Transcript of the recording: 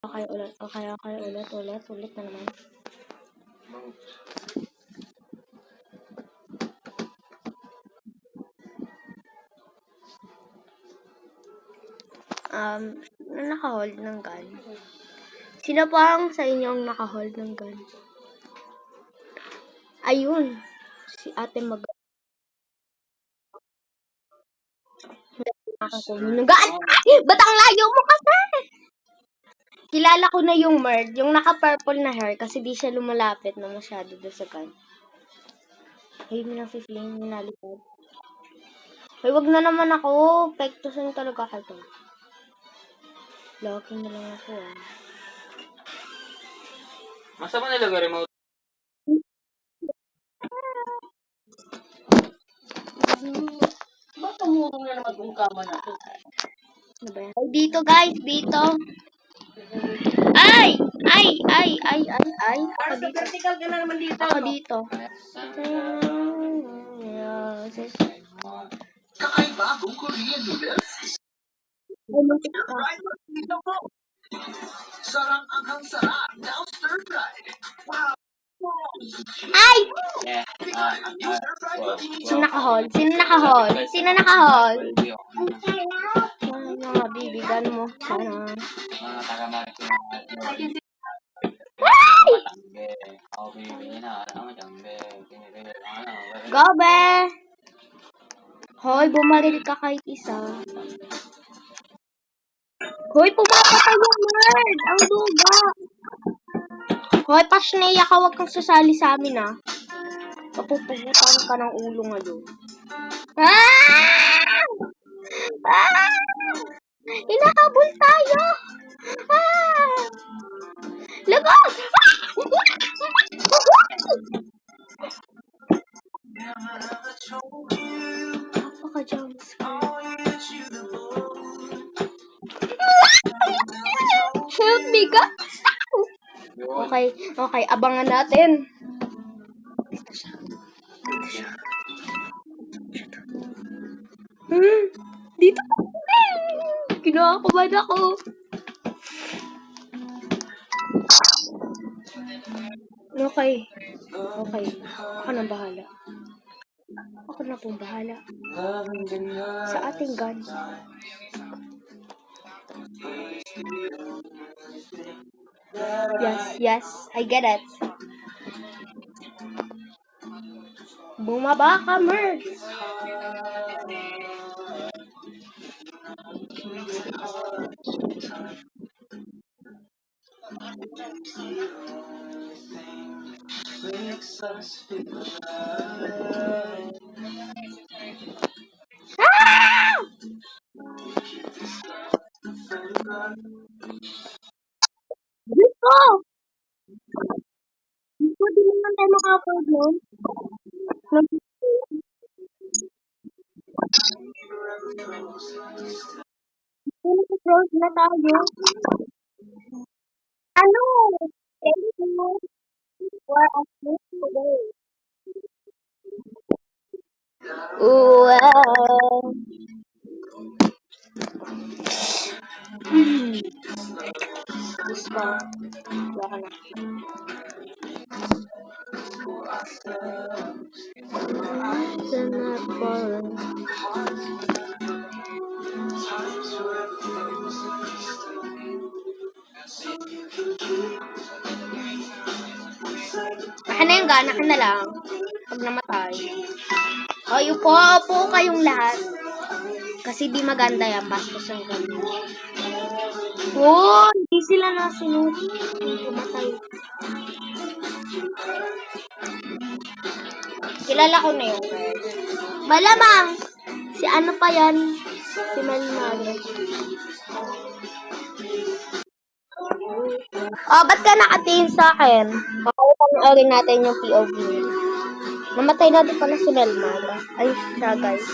Okay, ulit. Okay, ulit na naman. Naka-hold ng gun. Sino pa ang sa inyong naka-hold ng gun? Ayun. Si ate mag... Ba't ang layo mo kasi? Kilala ko na yung Merd, yung naka-purple na hair kasi di siya lumalapit na masyado doon sa gun. Ay, may nafe-flame, may nalipad. Ay, wag na naman ako. Pektusin talaga ako. Locking na lang ako Masa ba nilagay remote? Ba't tumulong na naman kung kama na ito? Ano ba yan? Ay, dito guys, dito. Ay! Ako dito. Vertical ka na naman dito. Ako dito. Kakaibagong Korean noodles. Ay, muntik ka. Dito po. Sarang anghang sarap. Now stir-fried. Wow. Ay! Yeah. Sino naka-hold? Sino naka-hold? Mga bibigan mo. Sana. Mga taga-marik ko Ay! na. Gobe! Hoy, bumaril ka kahit isa. Hoy, pumapatay yung Merd! Ang duga! Hoy, Pasneya ka, wag kang sasali sa amin, ah. Papupugutan ka ng ulo ngayon. Ah! Ah! Hinahabol tayo! Ah! Lagot! Help me, God! Okay, abangan natin. Dito pa. Kinakabahan ako. Okay. Ako nang bahala. Ako na pong bahala. Sa ating gun. Yes. I get it. Bumaba ka, Merd. Ah! Dito! Dito, di naman tayo maka-afford nun. Nag-close na tayo. Ano? Thank you for asking today. Wow. Gusto. Wala ka na yung gana ka na lang. Pag namatay. O, upo kayong lahat. Kasi di maganda yan. Bastos yung ganda. Oh, hindi sila nasunod. Tumatay. Kilala ko na yun. Malamang! Si ano pa yan? Si Melmare. Oh, ba't ka nakatingin sa akin? Panoorin natin yung POV. Namatay natin pala si Melmare. Ay, siya guys.